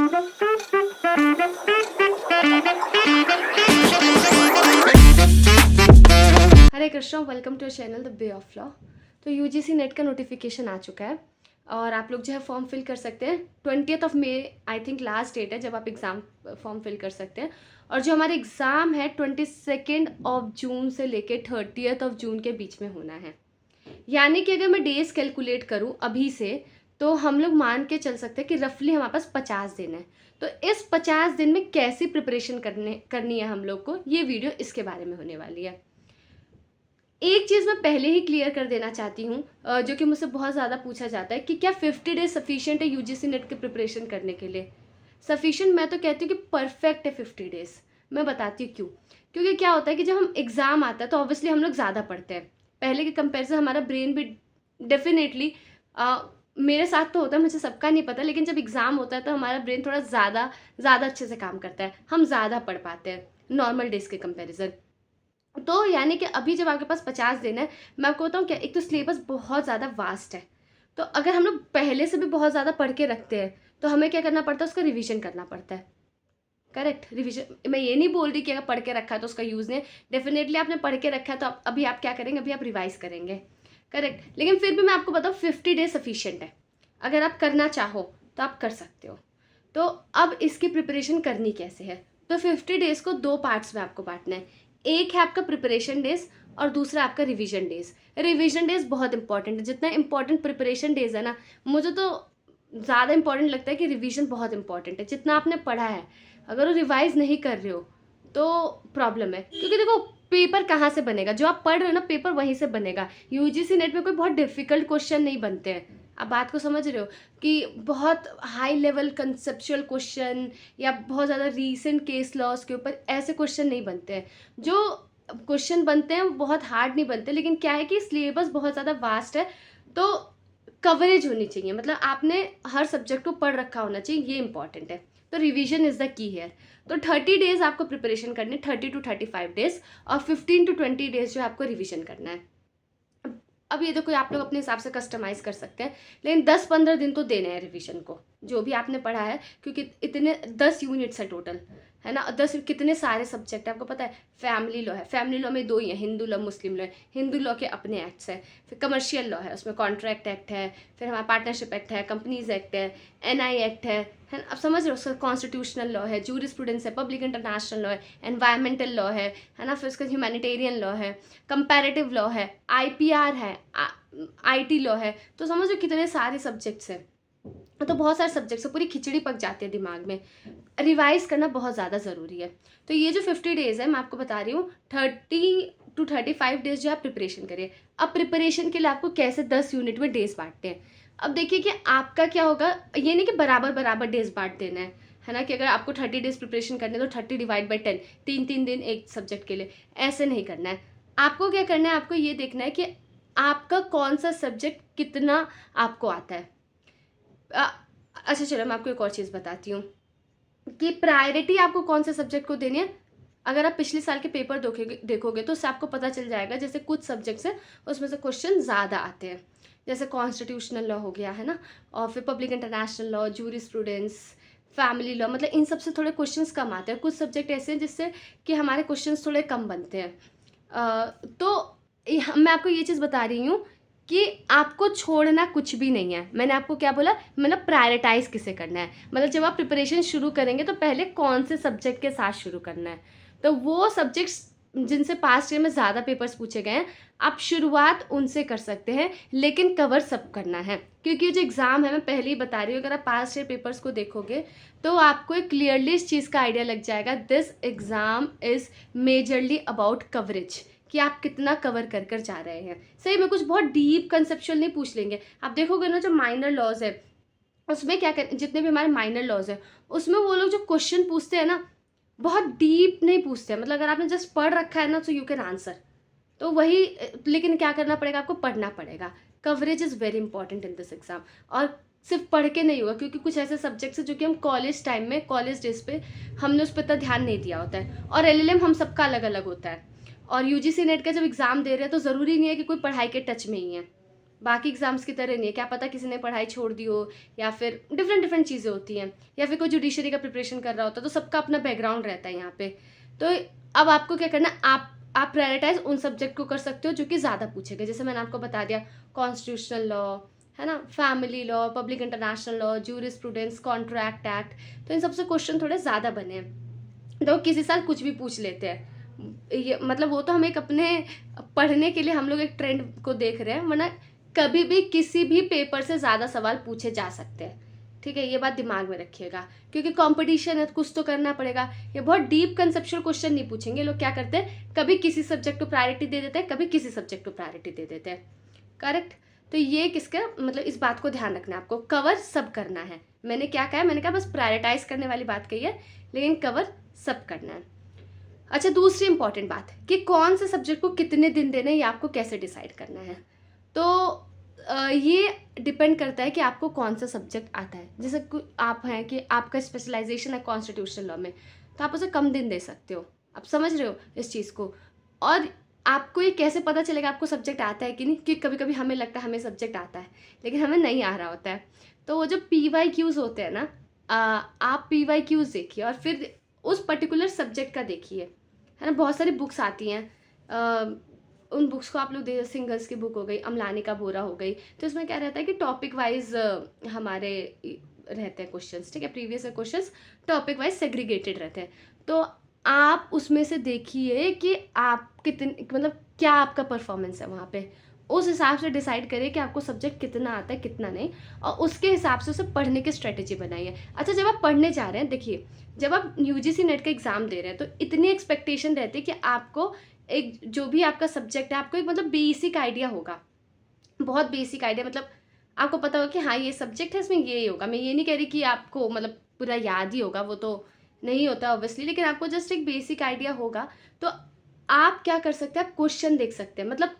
Hare Krishna, welcome to channel the way of law. तो UGC NET का notification आ चुका है और आप लोग जो है फॉर्म फिल कर सकते हैं। 20 मई आई थिंक लास्ट डेट है जब आप एग्ज़ाम फॉर्म फिल कर सकते हैं। और जो हमारे एग्ज़ाम है 22 जून से लेके 30 जून के बीच में होना है। यानी कि अगर मैं डेज कैलकुलेट करूं अभी से, तो हम लोग मान के चल सकते हैं कि रफली हमारे पास 50 दिन है। तो इस 50 दिन में कैसी प्रिपरेशन करनी है हम लोग को, ये वीडियो इसके बारे में होने वाली है। एक चीज़ मैं पहले ही क्लियर कर देना चाहती हूँ, जो कि मुझसे बहुत ज़्यादा पूछा जाता है कि क्या 50 डेज सफिशिएंट है यूजीसी नेट की प्रिपरेशन करने के लिए। सफिशिएंट मैं तो कहती हूँ कि परफेक्ट है 50 डेज। मैं बताती हूँ क्यों। क्योंकि क्या होता है कि जब हम एग्ज़ाम आता है तो ऑब्वियसली हम लोग ज़्यादा पढ़ते हैं। पहले के कंपेरिजन हमारा ब्रेन भी डेफिनेटली, मेरे साथ तो होता है, मुझे सबका नहीं पता, लेकिन जब एग्ज़ाम होता है तो हमारा ब्रेन थोड़ा ज़्यादा अच्छे से काम करता है, हम ज़्यादा पढ़ पाते हैं नॉर्मल डेज के कंपेरिजन। तो यानी कि अभी जब आपके पास 50 दिन है, मैं आपको बताऊँ क्या, एक तो सिलेबस बहुत ज़्यादा वास्ट है। तो अगर हम लोग पहले से भी बहुत ज़्यादा पढ़ के रखते हैं तो हमें क्या करना पड़ता है, उसका रिवीजन करना पड़ता है। Correct, revision. मैं ये नहीं बोल रही कि अगर पढ़ के रखा है तो उसका यूज़ नहीं है। डेफिनेटली आपने पढ़ के रखा है तो अभी आप क्या करेंगे, अभी आप रिवाइज करेंगे। करेक्ट, लेकिन फिर भी मैं आपको बताऊँ 50 डेज सफिशियंट है। अगर आप करना चाहो तो आप कर सकते हो। तो अब इसकी प्रिपरेशन करनी कैसे है, तो 50 डेज को 2 पार्ट्स में आपको बांटना है। एक है आपका प्रिपरेशन डेज और दूसरा आपका रिवीजन डेज। रिवीजन डेज बहुत इंपॉर्टेंट है। जितना इंपॉर्टेंट प्रिपरेशन डेज है ना, मुझे तो ज़्यादा इंपॉर्टेंट लगता है कि रिवीजन बहुत इंपॉर्टेंट है। जितना आपने पढ़ा है अगर वो रिवाइज नहीं कर रहे हो तो प्रॉब्लम है। क्योंकि देखो, पेपर कहाँ से बनेगा, जो आप पढ़ रहे हो ना पेपर वहीं से बनेगा। यूजीसी नेट में कोई बहुत डिफिकल्ट क्वेश्चन नहीं बनते हैं। आप बात को समझ रहे हो कि बहुत हाई लेवल कंसेप्चुअल क्वेश्चन या बहुत ज़्यादा रीसेंट केस लॉस के ऊपर ऐसे क्वेश्चन नहीं बनते हैं। जो क्वेश्चन बनते हैं वो बहुत हार्ड नहीं बनते, लेकिन क्या है कि सिलेबस बहुत ज़्यादा वास्ट है। तो कवरेज होनी चाहिए, मतलब आपने हर सब्जेक्ट को पढ़ रखा होना चाहिए, ये इंपॉर्टेंट है। तो revision is the key here. तो 30 डेज आपको प्रिपरेशन करनी है, 30 to 35 डेज, और 15 to 20 डेज जो है आपको रिवीजन करना है। अब ये तो कोई आप लोग अपने हिसाब से कस्टमाइज़ कर सकते हैं, लेकिन 10-15 दिन तो देने हैं रिवीजन को, जो भी आपने पढ़ा है। क्योंकि इतने 10 यूनिट्स है टोटल, है ना। 10 कितने सारे सब्जेक्ट है आपको पता है। फैमिली लॉ है, फैमिली लॉ में 2 ही है, हिंदू लॉ, मुस्लिम लॉ है। हिंदू लॉ के अपने एक्ट्स है। फिर कमर्शियल लॉ है, उसमें कॉन्ट्रैक्ट एक्ट है, फिर हमारा पार्टनरशिप एक्ट है, कंपनीज एक्ट है, एनआई एक्ट है ना। अब समझ रहे हो, उसका कॉन्स्टिट्यूशनल लॉ है, जूरिस्प्रूडेंस है, पब्लिक इंटरनेशनल लॉ है, एनवायरमेंटल लॉ है ना। फिर उसका ह्यूमैनिटेरियन लॉ है, कंपैरेटिव लॉ है, आईपीआर है, आईटी लॉ है। तो समझ लो कितने सारे सब्जेक्ट्स हैं। तो बहुत सारे सब्जेक्ट्स है, पूरी खिचड़ी पक जाती है दिमाग में। रिवाइज करना बहुत ज़्यादा ज़रूरी है। तो ये जो 50 डेज़ है मैं आपको बता रही हूँ, 30 to 35 डेज जो आप प्रिपरेशन करिए। अब प्रिपरेशन के लिए आपको कैसे 10 यूनिट में डेज बांटते हैं। अब देखिए कि आपका क्या होगा, ये नहीं कि बराबर बराबर डेज बांट देना है ना। कि अगर आपको 30 डेज प्रिपरेशन करने तो 30 डिवाइड बाई 10, 3 दिन एक सब्जेक्ट के लिए, ऐसे नहीं करना है। आपको क्या करना है, आपको ये देखना है कि आपका कौन सा सब्जेक्ट कितना आपको आता है। अच्छा चलो, मैं आपको एक और चीज़ बताती हूँ कि प्रायोरिटी आपको कौन से सब्जेक्ट को देनी है। अगर आप पिछले साल के पेपर देखोगे तो उससे आपको पता चल जाएगा। जैसे कुछ सब्जेक्ट्स हैं उसमें से क्वेश्चन ज़्यादा आते हैं, जैसे कॉन्स्टिट्यूशनल लॉ हो गया, है ना। और फिर public international law, jurisprudence, family law, मतलब इन सब से थोड़े क्वेश्चंस कम आते हैं। कुछ सब्जेक्ट ऐसे हैं जिससे कि हमारे क्वेश्चंस थोड़े कम बनते हैं। तो मैं आपको ये चीज़ बता रही हूँ कि आपको छोड़ना कुछ भी नहीं है। मैंने आपको क्या बोला, मतलब प्रायोरिटाइज किसे करना है। मतलब जब आप प्रिपरेशन शुरू करेंगे तो पहले कौन से सब्जेक्ट के साथ शुरू करना है। तो वो सब्जेक्ट्स जिनसे पास्ट ईयर में ज़्यादा पेपर्स पूछे गए हैं, आप शुरुआत उनसे कर सकते हैं, लेकिन कवर सब करना है। क्योंकि जो एग्ज़ाम है, मैं पहले ही बता रही हूँ, अगर आप पास्ट ईयर पेपर्स को देखोगे तो आपको एक क्लियरली इस चीज़ का आइडिया लग जाएगा, this exam is majorly about coverage, कि आप कितना कवर कर कर जा रहे हैं। सही में कुछ बहुत डीप कंसेप्चुअल नहीं पूछ लेंगे। आप देखोगे ना, जो माइनर लॉज है उसमें क्या कर, जितने भी हमारे माइनर लॉज है उसमें वो लोग जो क्वेश्चन पूछते हैं ना, बहुत डीप नहीं पूछते हैं। मतलब अगर आपने जस्ट पढ़ रखा है ना तो यू कैन आंसर। तो वही, लेकिन क्या करना पड़ेगा, आपको पढ़ना पड़ेगा। Coverage is very important in this exam. और सिर्फ पढ़ के नहीं होगा, क्योंकि कुछ ऐसे सब्जेक्ट्स हैं जो कि हम कॉलेज टाइम में, कॉलेज डेज पे हमने उस पर इतना ध्यान नहीं दिया होता है। और एलएलएम हम सबका अलग अलग होता है। और यूजीसी नेट का जब एग्ज़ाम दे रहे हैं तो ज़रूरी नहीं है कि कोई पढ़ाई के टच में ही है। बाकी एग्ज़ाम्स की तरह नहीं है, क्या पता किसी ने पढ़ाई छोड़ दी हो या फिर डिफरेंट डिफरेंट चीज़ें होती हैं, या फिर कोई जुडिशरी का प्रिपरेशन कर रहा होता है, तो सबका अपना बैकग्राउंड रहता है यहाँ पे। तो अब आपको क्या करना है, आप प्रायोरिटाइज उन सब्जेक्ट को कर सकते हो जो कि ज़्यादा पूछे गए। जैसे मैंने आपको बता दिया, कॉन्स्टिट्यूशनल लॉ है ना, family law, public international law, jurisprudence, contract act, तो इन सबसे क्वेश्चन थोड़े ज़्यादा बने हैं। तो किसी साल कुछ भी पूछ लेते हैं, ये मतलब वो तो हम एक अपने पढ़ने के लिए हम लोग एक ट्रेंड को देख रहे हैं, वरना कभी भी किसी भी पेपर से ज़्यादा सवाल पूछे जा सकते हैं। ठीक है, ये बात दिमाग में रखिएगा, क्योंकि कंपटीशन है, कुछ तो करना पड़ेगा। ये बहुत डीप कंसेप्चुअल क्वेश्चन नहीं पूछेंगे। लोग क्या करते हैं, कभी किसी सब्जेक्ट को प्रायोरिटी दे देते हैं, कभी किसी सब्जेक्ट को प्रायोरिटी दे देते हैं। करेक्ट। तो ये किसका मतलब, इस बात को ध्यान रखना है, आपको कवर सब करना है। मैंने क्या कहा है, मैंने कहा बस प्रायोरिटाइज करने वाली बात कही है, लेकिन कवर सब करना है। अच्छा, दूसरी इंपॉर्टेंट बात कि कौन से सब्जेक्ट को कितने दिन देने हैं, ये आपको कैसे डिसाइड करना है। तो ये डिपेंड करता है कि आपको कौन सा सब्जेक्ट आता है। जैसे आप हैं कि आपका स्पेशलाइजेशन है कॉन्स्टिट्यूशनल लॉ में, तो आप उसे कम दिन दे सकते हो। आप समझ रहे हो इस चीज़ को। और आपको ये कैसे पता चलेगा आपको सब्जेक्ट आता है कि नहीं, कि कभी कभी हमें लगता है हमें सब्जेक्ट आता है, लेकिन हमें नहीं आ रहा होता है। तो वो जो PYQs होते हैं ना, आप PYQs देखिए और फिर उस पर्टिकुलर सब्जेक्ट का देखिए, है ना। बहुत सारी बुक्स आती हैं, उन बुक्स को आप लोग दे, सिंगर्स की बुक हो गई, अमलानी का बोरा हो गई, तो इसमें क्या रहता है कि टॉपिक वाइज हमारे रहते हैं क्वेश्चंस। ठीक है, previous questions topic wise segregated रहते हैं। तो आप उसमें से देखिए कि आप कितने, मतलब क्या आपका परफॉर्मेंस है वहाँ पे, उस हिसाब से डिसाइड करिए कि आपको सब्जेक्ट कितना आता है कितना नहीं, और उसके हिसाब से उसे पढ़ने की स्ट्रेटेजी बनाइए। अच्छा, जब आप पढ़ने जा रहे हैं, देखिए जब आप UGC नेट का एग्ज़ाम दे रहे हैं, तो इतनी एक्सपेक्टेशन रहती है कि आपको एक जो भी आपका सब्जेक्ट है, आपको एक मतलब बेसिक आइडिया होगा, बहुत बेसिक आइडिया, मतलब आपको पता होगा कि हाँ ये सब्जेक्ट है, इसमें ये होगा। मैं ये नहीं कह रही कि आपको मतलब पूरा याद ही होगा, वो तो नहीं होता ऑब्वियसली, लेकिन आपको जस्ट एक बेसिक आइडिया होगा। तो आप क्या कर सकते हैं, आप क्वेश्चन देख सकते हैं, मतलब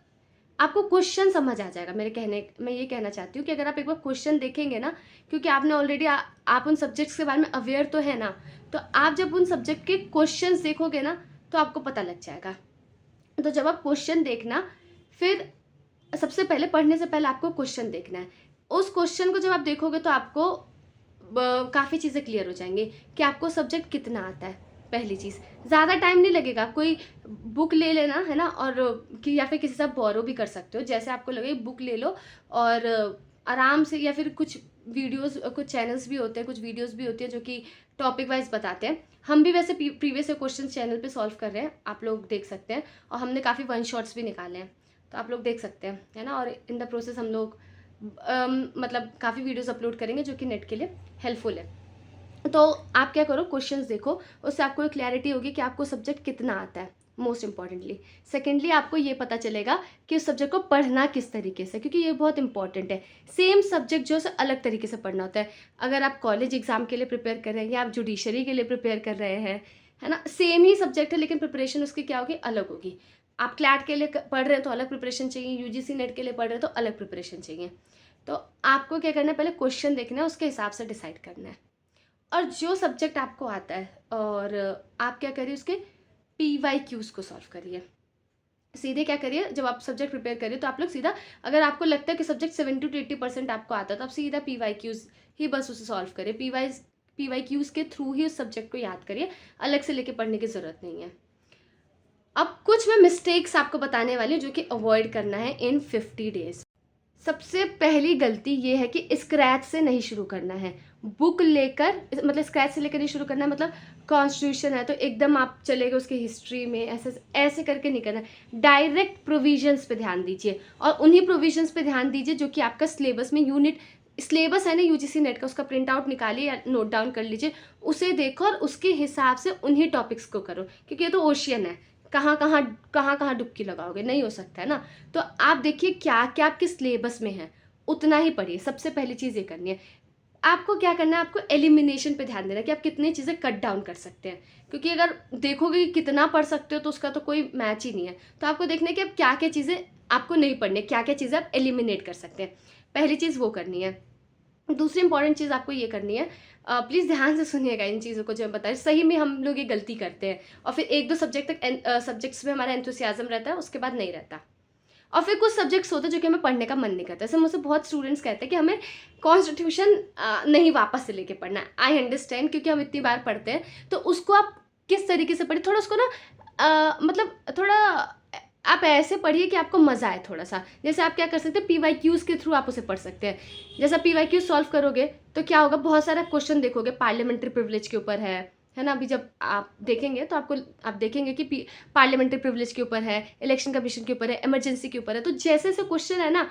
आपको क्वेश्चन समझ आ जाएगा। मैं ये कहना चाहती हूँ कि अगर आप एक बार क्वेश्चन देखेंगे ना, क्योंकि आपने ऑलरेडी आप उन सब्जेक्ट्स के बारे में अवेयर तो है ना, तो आप जब उन सब्जेक्ट के क्वेश्चंस देखोगे ना, तो आपको पता लग जाएगा। तो जब आप क्वेश्चन देखना, फिर सबसे पहले पढ़ने से पहले आपको क्वेश्चन देखना है। उस क्वेश्चन को जब आप देखोगे तो आपको काफ़ी चीज़ें क्लियर हो जाएंगी कि आपको सब्जेक्ट कितना आता है। पहली चीज़, ज़्यादा टाइम नहीं लगेगा, कोई बुक ले लेना है ना, और कि या फिर किसी से आप बोरो भी कर सकते हो, जैसे आपको लगे बुक ले लो और आराम से, या फिर कुछ वीडियोस, कुछ चैनल्स भी होते हैं, कुछ वीडियोस भी होती है जो कि टॉपिक वाइज बताते हैं। हम भी वैसे प्रीवियस क्वेश्चन चैनल पे सॉल्व कर रहे हैं, आप लोग देख सकते हैं, और हमने काफ़ी वन शॉट्स भी निकाले हैं, तो आप लोग देख सकते हैं, है ना। और इन द प्रोसेस हम लोग मतलब काफ़ी वीडियोस अपलोड करेंगे जो कि नेट के लिए हेल्पफुल है। तो आप क्या करो, क्वेश्चंस देखो, उससे आपको एक क्लैरिटी होगी कि आपको सब्जेक्ट कितना आता है, मोस्ट इंपॉर्टेंटली। सेकेंडली, आपको ये पता चलेगा कि उस सब्जेक्ट को पढ़ना किस तरीके से, क्योंकि ये बहुत इंपॉर्टेंट है। सेम सब्जेक्ट जो है अलग तरीके से पढ़ना होता है। अगर आप कॉलेज एग्जाम के लिए प्रिपेयर कर रहे हैं या आप जुडिशरी के लिए प्रिपेयर कर रहे हैं, है ना, सेम ही सब्जेक्ट है, लेकिन प्रिपरेशन उसकी क्या होगी, अलग होगी। आप क्लैट के लिए पढ़ रहे हैं तो अलग प्रिपरेशन चाहिए, UGC नेट के लिए पढ़ रहे हैं तो अलग प्रिपरेशन चाहिए। तो आपको क्या करना है, पहले क्वेश्चन देखना है, उसके हिसाब से डिसाइड करना है। और जो सब्जेक्ट आपको आता है, और आप क्या करिए, उसके PYQs को सॉल्व करिए। सीधे क्या करिए, जब आप सब्जेक्ट प्रिपेयर करिए तो आप लोग सीधा, अगर आपको लगता है कि सब्जेक्ट 70 to 80% आपको आता है, तो आप सीधा PYQs ही बस उसे सॉल्व करिए। PYQs के थ्रू ही उस सब्जेक्ट को याद करिए, अलग से लेके पढ़ने की ज़रूरत नहीं है। अब कुछ मैं मिस्टेक्स आपको बताने वाली हूँ जो कि अवॉइड करना है इन 50 डेज। सबसे पहली गलती ये है कि स्क्रैच से नहीं शुरू करना है। बुक लेकर, मतलब स्क्रैच से लेकर नहीं शुरू करना है, मतलब कॉन्स्टिट्यूशन है तो एकदम आप चले गए उसके हिस्ट्री में, ऐसे ऐसे करके नहीं करना है। डायरेक्ट प्रोविजंस पे ध्यान दीजिए, और उन्हीं प्रोविजंस पे ध्यान दीजिए जो कि आपका सिलेबस में यूनिट सिलेबस है ना UGC नेट का, उसका प्रिंट आउट निकालिए या नोट डाउन कर लीजिए, उसे देखो और उसके हिसाब से उन्हीं टॉपिक्स को करो, क्योंकि ये तो ओशियन है, कहाँ डुबकी लगाओगे, नहीं हो सकता है ना। तो आप देखिए क्या क्या आपके सिलेबस में है, उतना ही पढ़िए। सबसे पहली चीज़ ये करनी है। आपको क्या करना है, आपको एलिमिनेशन पे ध्यान देना है कि आप कितनी चीज़ें कट डाउन कर सकते हैं, क्योंकि अगर देखोगे कि कितना पढ़ सकते हो तो उसका तो कोई मैच ही नहीं है। तो आपको देखना है कि अब क्या क्या चीज़ें आपको नहीं पढ़नी, क्या क्या चीज़ें आप एलिमिनेट कर सकते हैं, पहली चीज़ वो करनी है। दूसरी इंपॉर्टेंट चीज़ आपको ये करनी है, प्लीज़ ध्यान से सुनिएगा इन चीज़ों को जो मैं बता रही हूँ। सही में हम लोग ये गलती करते हैं, और फिर 1-2 सब्जेक्ट तक सब्जेक्ट्स में हमारा एंथुसियाज्म रहता है, उसके बाद नहीं रहता। और फिर कुछ सब्जेक्ट्स होते हैं जो कि हमें पढ़ने का मन नहीं करता। जैसे मुझसे बहुत स्टूडेंट्स कहते हैं कि हमें कॉन्स्टिट्यूशन नहीं वापस से लेके पढ़ना है। आई अंडरस्टैंड, क्योंकि हम इतनी बार पढ़ते हैं, तो उसको आप किस तरीके से पढ़िए, थोड़ा उसको ना मतलब थोड़ा आप ऐसे पढ़िए कि आपको मज़ा आए थोड़ा सा। जैसे आप क्या कर सकते हैं, PYQs के थ्रू आप उसे पढ़ सकते हैं। जैसे PYQ सॉल्व करोगे तो क्या होगा, बहुत सारा क्वेश्चन देखोगे पार्लियामेंट्री प्रिविलेज के ऊपर है ना। अभी जब आप देखेंगे तो आप देखेंगे कि पार्लियामेंट्री प्रिविलेज के ऊपर है, इलेक्शन कमीशन के ऊपर है, इमरजेंसी के ऊपर है। तो जैसे जैसे क्वेश्चन है ना,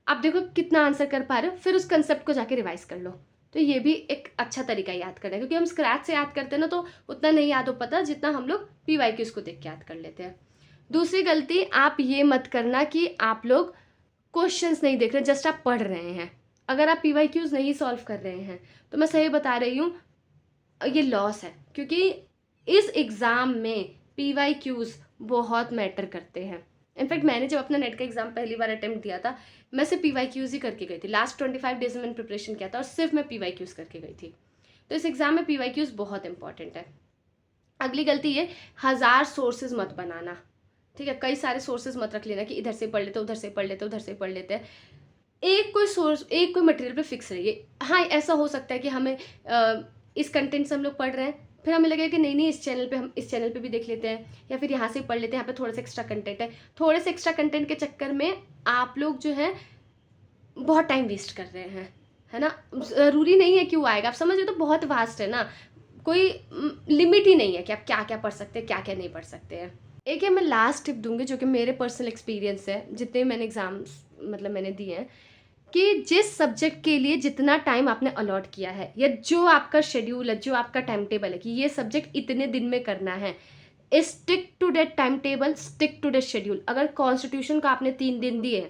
आप देखो कितना आंसर कर पा रहे हो, फिर उस कंसेप्ट को जाके रिवाइज कर लो। तो ये भी एक अच्छा तरीका याद करना है, क्योंकि हम स्क्रैच से याद करते हैं ना तो उतना नहीं याद हो पाता जितना हम लोग PYQs को देख के याद कर लेते हैं। दूसरी गलती, आप ये मत करना कि आप लोग क्वेश्चंस नहीं देख रहे, जस्ट आप पढ़ रहे हैं। अगर आप PYQs नहीं सॉल्व कर रहे हैं तो मैं सही बता रही हूँ, ये लॉस है, क्योंकि इस एग्ज़ाम में PYQs बहुत मैटर करते हैं। इनफैक्ट मैंने जब अपना नेट का एग्ज़ाम पहली बार अटेम्प्ट दिया था, मैं सिर्फ PYQs ही करके गई थी। लास्ट 25 डेज में मैंने प्रिपरेशन किया था और सिर्फ मैं PYQs करके गई थी। तो इस एग्ज़ाम में PYQs बहुत इंपॉर्टेंट है। अगली गलती ये, 1000 सोर्सेज मत बनाना, ठीक है। कई सारे सोर्सेज मत रख लेना कि इधर से पढ़ लेते, उधर से पढ़ लेते, उधर से पढ़ लेते हैं। एक कोई सोर्स, एक कोई मटेरियल पे फिक्स रहिए। हाँ, ऐसा हो सकता है कि हमें इस कंटेंट से हम लोग पढ़ रहे हैं, फिर हमें लगेगा कि नहीं नहीं, हम इस चैनल पे भी देख लेते हैं, या फिर यहाँ से पढ़ लेते हैं, यहाँ पे थोड़ा सा एक्स्ट्रा कंटेंट है। थोड़े से एक्स्ट्रा कंटेंट के चक्कर में आप लोग जो है बहुत टाइम वेस्ट कर रहे हैं, है ना। ज़रूरी नहीं है कि वो आएगा, आप समझ रहे हो, तो बहुत वास्ट है ना, कोई लिमिट ही नहीं है कि आप क्या क्या पढ़ सकते हैं, क्या क्या नहीं पढ़ सकते हैं। एक है, मैं लास्ट टिप दूंगी जो कि मेरे पर्सनल एक्सपीरियंस है, जितने मैंने एग्ज़ाम्स मतलब मैंने दिए हैं, कि जिस सब्जेक्ट के लिए जितना टाइम आपने अलॉट किया है, या जो आपका शेड्यूल है, जो आपका टाइम टेबल है कि ये सब्जेक्ट इतने दिन में करना है, stick to that time table, stick to that schedule. अगर कॉन्स्टिट्यूशन को आपने 3 दिन दिए,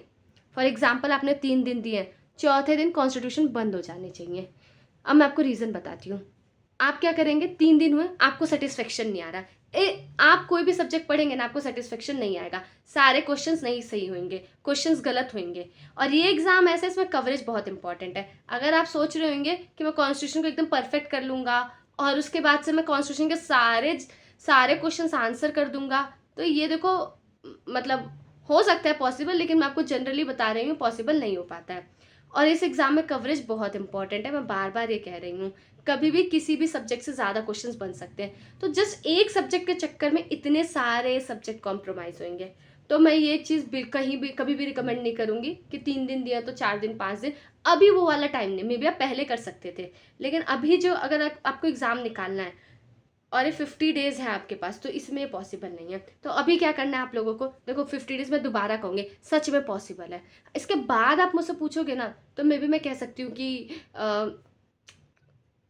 फॉर एग्जाम्पल आपने 3 दिन दिए, चौथे दिन कॉन्स्टिट्यूशन बंद हो जाने चाहिए। अब मैं आपको रीज़न बताती हूँ। आप क्या करेंगे, 3 दिन हुए, आपको सेटिस्फेक्शन नहीं आ रहा, आप कोई भी सब्जेक्ट पढ़ेंगे ना, आपको सेटिस्फेक्शन नहीं आएगा, सारे क्वेश्चंस नहीं सही होंगे, क्वेश्चंस गलत होंगे। और ये एग्जाम ऐसा है, इसमें कवरेज बहुत इंपॉर्टेंट है। अगर आप सोच रहे होंगे कि मैं कॉन्स्टिट्यूशन को एकदम परफेक्ट कर लूँगा और उसके बाद से मैं कॉन्स्टिट्यूशन के सारे क्वेश्चंस आंसर कर दूंगा, तो ये देखो, मतलब हो सकता है पॉसिबल, लेकिन मैं आपको जनरली बता रही हूँ पॉसिबल नहीं हो पाता है। और इस एग्ज़ाम में कवरेज बहुत इंपॉर्टेंट है, मैं बार बार ये कह रही हूँ। कभी भी किसी भी सब्जेक्ट से ज़्यादा क्वेश्चंस बन सकते हैं, तो जस्ट एक सब्जेक्ट के चक्कर में इतने सारे सब्जेक्ट कॉम्प्रोमाइज़ होंगे। तो मैं ये चीज़ कभी भी रिकमेंड नहीं करूँगी कि 3 दिन दिया तो 4 दिन 5 दिन, अभी वो वाला टाइम नहीं। मे बी आप पहले कर सकते थे, लेकिन अभी जो अगर आपको एग्ज़ाम निकालना है और ये 50 डेज़ है आपके पास, तो इसमें पॉसिबल नहीं है। तो अभी क्या करना है आप लोगों को, देखो 50 डेज़ में दोबारा कहूँगी, सच में पॉसिबल है। इसके बाद आप मुझसे पूछोगे ना, तो मे बी मैं कह सकती हूँ कि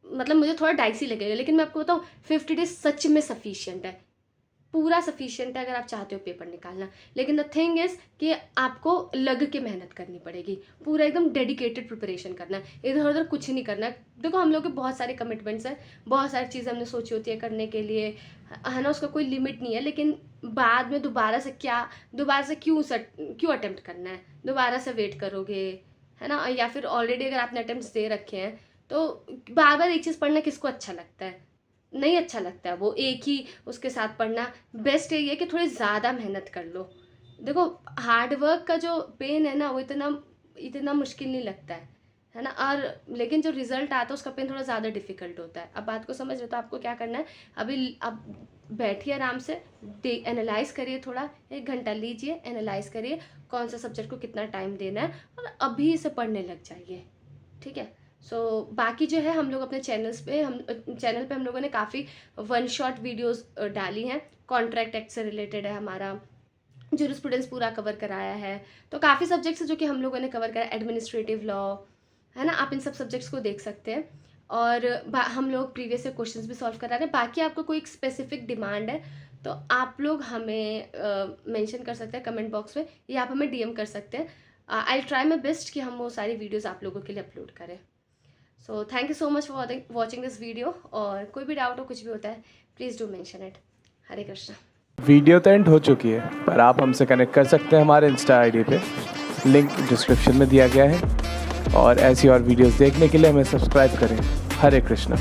मतलब मुझे थोड़ा डाइसी लगेगा, लेकिन मैं आपको बताऊँ 50 डेज सच में सफिशिएंट है, पूरा सफिशिएंट है अगर आप चाहते हो पेपर निकालना। लेकिन द थिंग इज़ कि आपको लग के मेहनत करनी पड़ेगी, पूरा एकदम डेडिकेटेड प्रिपरेशन करना है, इधर उधर कुछ नहीं करना है। देखो हम लोग के बहुत सारे कमिटमेंट्स हैं, बहुत सारी चीज़ें हमने सोची होती है करने के लिए, है ना, उसका कोई लिमिट नहीं है। लेकिन बाद में दोबारा से क्यों अटेम्प्ट करना है, दोबारा से वेट करोगे, है ना। या फिर ऑलरेडी अगर आपने अटेम्प्ट दे रखे हैं, तो बार बार एक चीज़ पढ़ना किसको अच्छा लगता है, नहीं अच्छा लगता है वो एक ही उसके साथ पढ़ना। बेस्ट यही है कि थोड़ी ज़्यादा मेहनत कर लो। देखो हार्ड वर्क का जो पेन है ना, वो इतना मुश्किल नहीं लगता है ना। और लेकिन जो रिजल्ट आता है उसका पेन थोड़ा ज़्यादा डिफिकल्ट होता है। अब बात को समझ रहे हो, तो आपको क्या करना है, अभी आप बैठिए आराम से, एनालाइज करिए, थोड़ा 1 घंटा लीजिए, एनालाइज करिए कौन सा सब्जेक्ट को कितना टाइम देना है, और अभी से पढ़ने लग जाइए, ठीक है। बाकी जो है हम लोग अपने चैनल पे हम लोगों ने काफ़ी 1 शॉट वीडियोस डाली हैं। कॉन्ट्रैक्ट एक्ट से रिलेटेड है हमारा, जूरिस्प्रूडेंस पूरा कवर कराया है, तो काफ़ी सब्जेक्ट्स जो कि हम लोगों ने कवर करा, एडमिनिस्ट्रेटिव लॉ, है ना। आप इन सब सब्जेक्ट्स को देख सकते हैं। और हम लोग प्रीवियस ईयर क्वेश्चंस भी सॉल्व करा रहे हैं। बाकी आपको कोई स्पेसिफिक डिमांड है तो आप लोग हमें मेंशन कर सकते हैं कमेंट बॉक्स में, या आप हमें DM कर सकते हैं। आई ट्राई माई बेस्ट कि हम वो सारी वीडियोज़ आप लोगों के लिए अपलोड करें। So thank you so much for watching this video, और कोई भी डाउट हो, कुछ भी होता है, please do mention it. Hare Krishna. Video तो एंड हो चुकी है, पर आप हमसे कनेक्ट कर सकते हैं हमारे इंस्टा ID पे, लिंक डिस्क्रिप्शन में दिया गया है। और ऐसी और वीडियोस देखने के लिए हमें सब्सक्राइब करें। हरे कृष्णा।